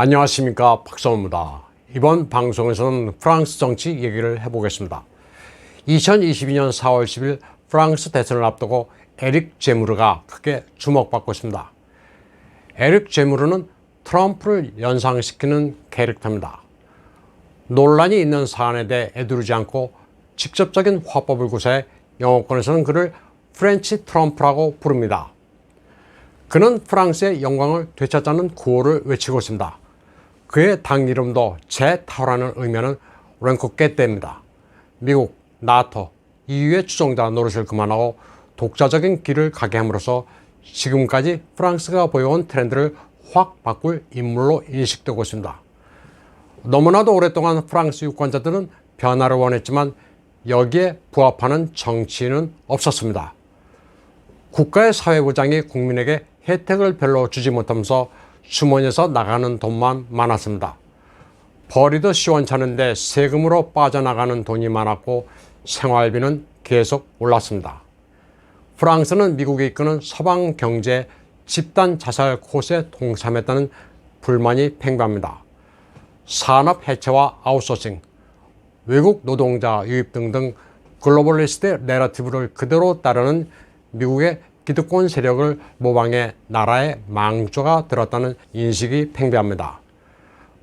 안녕하십니까, 박성호입니다. 이번 방송에서는 프랑스 정치 얘기를 해보겠습니다. 2022년 4월 10일 프랑스 대선을 앞두고 에릭 제무르가 크게 주목받고 있습니다. 에릭 제무르는 트럼프를 연상시키는 캐릭터입니다. 논란이 있는 사안에 대해 애두르지 않고 직접적인 화법을 구사해 영어권에서는 그를 프렌치 트럼프라고 부릅니다. 그는 프랑스의 영광을 되찾자는 구호를 외치고 있습니다. 그의 당 이름도 재타오라는 의미는 랭코케떼입니다. 미국, 나토, EU의 추종자 노릇을 그만하고 독자적인 길을 가게 함으로써 지금까지 프랑스가 보여온 트렌드를 확 바꿀 인물로 인식되고 있습니다. 너무나도 오랫동안 프랑스 유권자들은 변화를 원했지만 여기에 부합하는 정치인은 없었습니다. 국가의 사회보장이 국민에게 혜택을 별로 주지 못하면서 주머니에서 나가는 돈만 많았습니다. 벌이도 시원찮은데 세금으로 빠져나가는 돈이 많았고 생활비는 계속 올랐습니다. 프랑스는 미국이 이끄는 서방 경제 집단 자살 코스에 동참했다는 불만이 팽배합니다. 산업 해체와 아웃소싱, 외국 노동자 유입 등등 글로벌리스트의 내러티브를 그대로 따르는 미국의 기득권 세력을 모방해 나라의 망조가 들었다는 인식이 팽배합니다.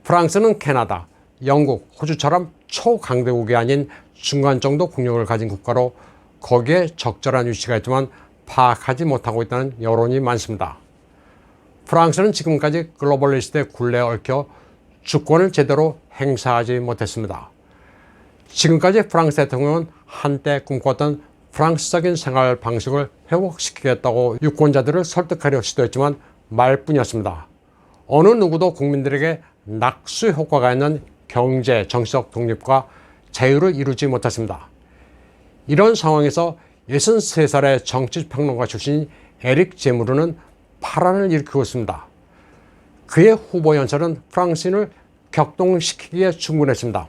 프랑스는 캐나다, 영국, 호주처럼 초강대국이 아닌 중간 정도 국력을 가진 국가로 거기에 적절한 위치가 있지만 파악하지 못하고 있다는 여론이 많습니다. 프랑스는 지금까지 글로벌리스트의 굴레에 얽혀 주권을 제대로 행사하지 못했습니다. 지금까지 프랑스 대통령은 한때 꿈꿨던 프랑스적인 생활 방식을 회복시키겠다고 유권자들을 설득하려 시도했지만 말뿐이었습니다. 어느 누구도 국민들에게 낙수 효과가 있는 경제, 정치적 독립과 자유를 이루지 못했습니다. 이런 상황에서 63살의 정치평론가 출신인 에릭 제무르는 파란을 일으키고 있습니다. 그의 후보 연설은 프랑스인을 격동시키기에 충분했습니다.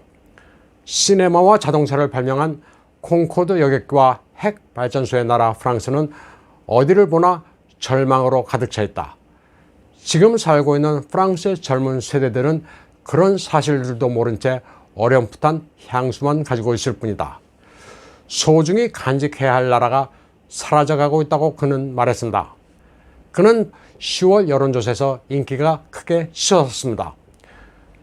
시네마와 자동차를 발명한 콩코드 여객기와 핵 발전소의 나라 프랑스는 어디를 보나 절망으로 가득 차 있다. 지금 살고 있는 프랑스의 젊은 세대들은 그런 사실들도 모른 채 어렴풋한 향수만 가지고 있을 뿐이다. 소중히 간직해야 할 나라가 사라져가고 있다고 그는 말했습니다. 그는 10월 여론조사에서 인기가 크게 치솟았습니다.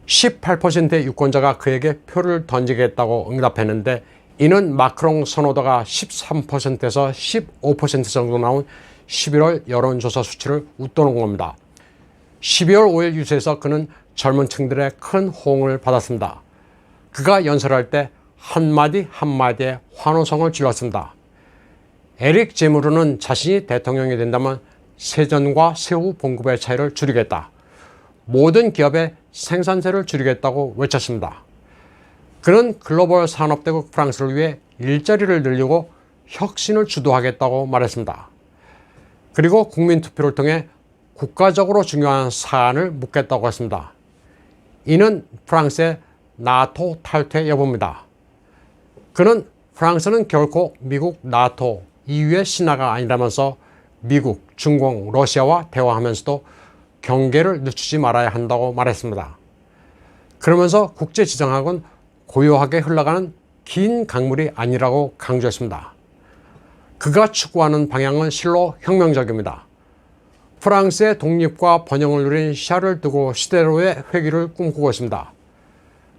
18%의 유권자가 그에게 표를 던지겠다고 응답했는데 이는 마크롱 선호도가 13%에서 15% 정도 나온 11월 여론조사 수치를 웃도는 겁니다. 12월 5일 유세에서 그는 젊은 층들의 큰 호응을 받았습니다. 그가 연설할 때 한마디 한마디에 환호성을 질렀습니다. 에릭 제무르는 자신이 대통령이 된다면 세전과 새우 봉급의 차이를 줄이겠다. 모든 기업의 생산세를 줄이겠다고 외쳤습니다. 그는 글로벌 산업대국 프랑스를 위해 일자리를 늘리고 혁신을 주도하겠다고 말했습니다. 그리고 국민투표를 통해 국가적으로 중요한 사안을 묻겠다고 했습니다. 이는 프랑스의 나토 탈퇴 여부입니다. 그는 프랑스는 결코 미국, 나토, EU의 신하가 아니라면서 미국, 중국, 러시아와 대화하면서도 경계를 늦추지 말아야 한다고 말했습니다. 그러면서 국제지정학은 고요하게 흘러가는 긴 강물이 아니라고 강조했습니다. 그가 추구하는 방향은 실로 혁명적입니다. 프랑스의 독립과 번영을 누린 샤를 드고 시대로의 회귀를 꿈꾸고 있습니다.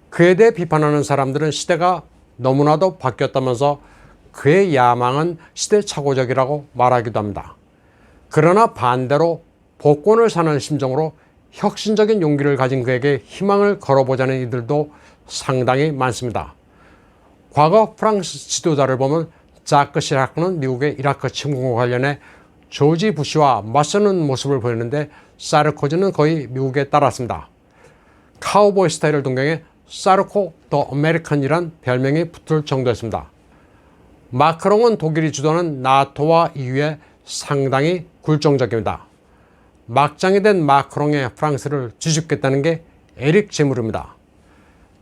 그에 대해 비판하는 사람들은 시대가 너무나도 바뀌었다면서 그의 야망은 시대착오적이라고 말하기도 합니다. 그러나 반대로 복권을 사는 심정으로 혁신적인 용기를 가진 그에게 희망을 걸어보자는 이들도 상당히 많습니다. 과거 프랑스 지도자를 보면 자크 시라크는 미국의 이라크 침공과 관련해 조지 부시와 맞서는 모습을 보이는데 사르코지는 거의 미국에 따랐습니다. 카우보이 스타일을 동경해 사르코 더 아메리칸이란 별명이 붙을 정도였습니다. 마크롱은 독일이 주도하는 나토와 EU에 상당히 굴종적입니다. 막장이 된 마크롱의 프랑스를 뒤집겠다는 게 에릭 제무르입니다.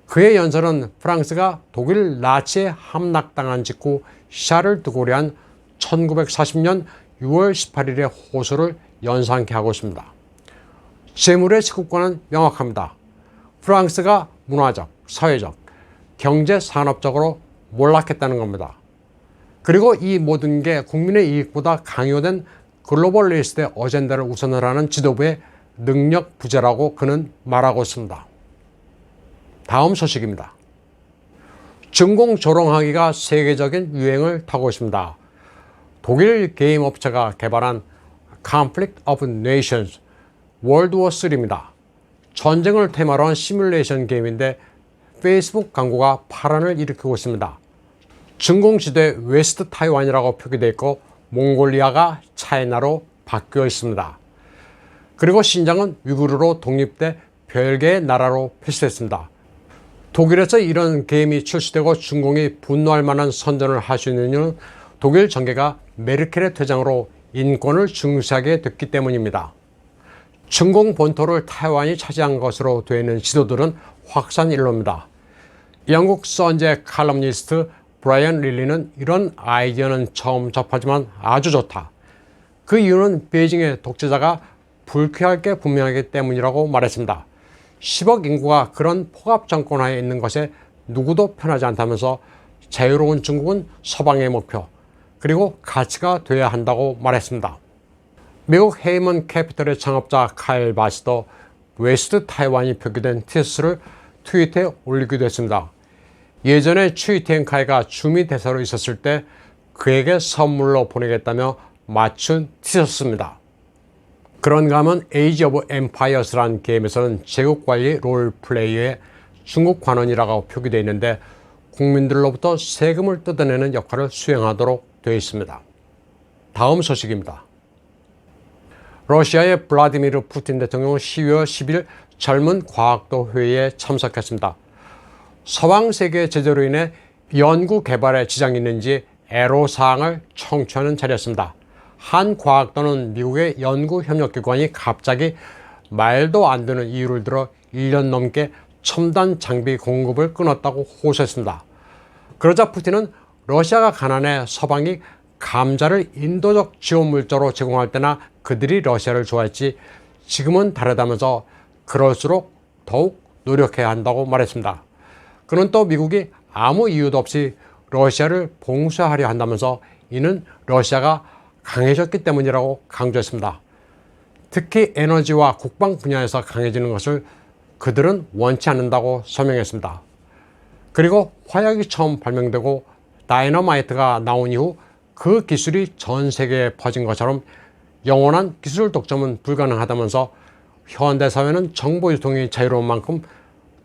그의 연설은 프랑스가 독일 나치에 함락당한 직후 샤를 드골이 한 1940년 6월 18일의 호소를 연상케 하고 있습니다. 재물의 시국과는 명확합니다. 프랑스가 문화적, 사회적, 경제, 산업적으로 몰락했다는 겁니다. 그리고 이 모든 게 국민의 이익보다 강요된 글로벌리스트의 어젠다를 우선을 하는 지도부의 능력 부재라고 그는 말하고 있습니다. 다음 소식입니다. 중공 조롱하기가 세계적인 유행을 타고 있습니다. 독일 게임 업체가 개발한 Conflict of Nations 월드워3입니다. 전쟁을 테마로 한 시뮬레이션 게임인데 페이스북 광고가 파란을 일으키고 있습니다. 중공 지도에 웨스트 타이완이라고 표기되어 있고 몽골리아가 차이나로 바뀌어 있습니다. 그리고 신장은 위구르로 독립돼 별개의 나라로 표시됐습니다. 독일에서 이런 게임이 출시되고 중공이 분노할 만한 선전을 할 수 있는 이유는 독일 정계가 메르켈의 퇴장으로 인권을 중시하게 됐기 때문입니다. 중공 본토를 타이완이 차지한 것으로 되어 있는 지도들은 확산일로입니다. 영국 선제 칼럼니스트 브라이언 릴리는 이런 아이디어는 처음 접하지만 아주 좋다. 그 이유는 베이징의 독재자가 불쾌할 게 분명하기 때문이라고 말했습니다. 10억 인구가 그런 포갑 정권 하에 있는 것에 누구도 편하지 않다면서 자유로운 중국은 서방의 목표, 그리고 가치가 돼야 한다고 말했습니다. 미국 헤이먼 캐피털의 창업자 카일 바시도 웨스트 타이완이 표기된 티셔츠를 트위터에 올리기도 했습니다. 예전에 추이티엔카이가 주미 대사로 있었을 때 그에게 선물로 보내겠다며 맞춘 티셔츠입니다. 그런가 하면 에이지 오브 엠파이어스라는 게임에서는 제국관리 롤플레이의 중국 관원이라고 표기되어 있는데 국민들로부터 세금을 뜯어내는 역할을 수행하도록 되어 있습니다. 다음 소식입니다. 러시아의 블라디미르 푸틴 대통령은 12월 10일 젊은 과학도 회의에 참석했습니다. 서방 세계의 제재로 인해 연구 개발에 지장이 있는지 애로사항을 청취하는 자리였습니다. 한 과학도는 미국의 연구협력기관이 갑자기 말도 안 되는 이유를 들어 1년 넘게 첨단 장비 공급을 끊었다고 호소했습니다. 그러자 푸틴은 러시아가 가난해 서방이 감자를 인도적 지원 물자로 제공할 때나 그들이 러시아를 좋아했지 지금은 다르다면서 그럴수록 더욱 노력해야 한다고 말했습니다. 그는 또 미국이 아무 이유도 없이 러시아를 봉쇄하려 한다면서 이는 러시아가 강해졌기 때문이라고 강조했습니다. 특히 에너지와 국방 분야에서 강해지는 것을 그들은 원치 않는다고 설명했습니다. 그리고 화약이 처음 발명되고 다이너마이트가 나온 이후 그 기술이 전 세계에 퍼진 것처럼 영원한 기술 독점은 불가능하다면서 현대사회는 정보 유통이 자유로운 만큼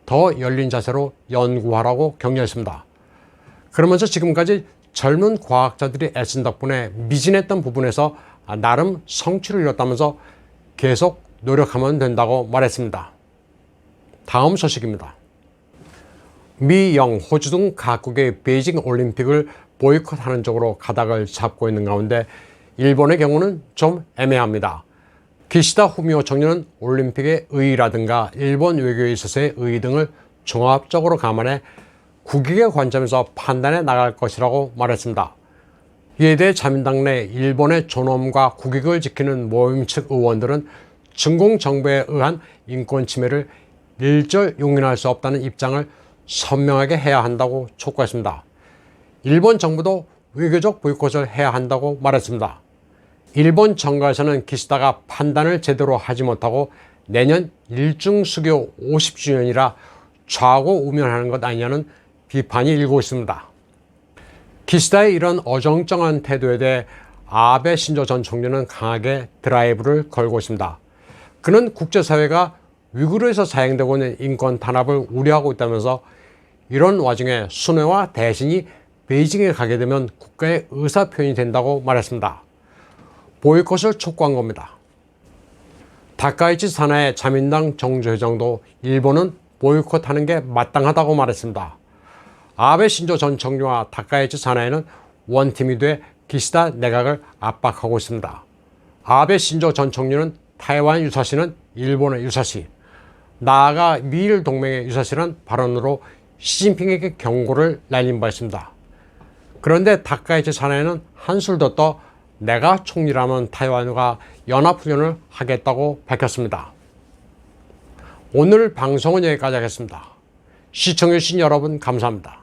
더 열린 자세로 연구하라고 격려했습니다. 그러면서 지금까지 젊은 과학자들이 애쓴 덕분에 미진했던 부분에서 나름 성취를 이뤘다면서 계속 노력하면 된다고 말했습니다. 다음 소식입니다. 미, 영, 호주 등 각국의 베이징 올림픽을 보이콧하는 쪽으로 가닥을 잡고 있는 가운데 일본의 경우는 좀 애매합니다. 기시다 후미오 총리는 올림픽의 의의라든가 일본 외교에 있어서의 의의 등을 종합적으로 감안해 국익의 관점에서 판단해 나갈 것이라고 말했습니다. 이에 대해 자민당 내 일본의 존엄과 국익을 지키는 모임 측 의원들은 중공 정부에 의한 인권 침해를 일절 용인할 수 없다는 입장을 선명하게 해야 한다고 촉구했습니다. 일본 정부도 외교적 보이콧을 해야 한다고 말했습니다. 일본 정가에서는 기시다가 판단을 제대로 하지 못하고 내년 일중수교 50주년이라 좌고우면하는 것 아니냐는 비판이 일고 있습니다. 기시다의 이런 어정쩡한 태도에 대해 아베 신조 전 총리는 강하게 드라이브를 걸고 있습니다. 그는 국제사회가 위구르에서 자행되고 있는 인권 탄압을 우려하고 있다면서 이런 와중에 순회와 대신이 베이징에 가게 되면 국가의 의사표현이 된다고 말했습니다. 보이콧을 촉구한 겁니다. 다카이치 사나의 자민당 정주회장도 일본은 보이콧하는 게 마땅하다고 말했습니다. 아베 신조 전 총리와 다카이치 사나이는 원팀이 돼 기시다 내각을 압박하고 있습니다. 아베 신조 전 총리는 타이완 유사시는 일본의 유사시, 나아가 미일 동맹의 유사시란 발언으로 시진핑에게 경고를 날린 바 있습니다. 그런데 다카이치 사나이는 한술 더 떠 내가 총리라면 타이완과 연합훈련을 하겠다고 밝혔습니다. 오늘 방송은 여기까지 하겠습니다. 시청해주신 여러분 감사합니다.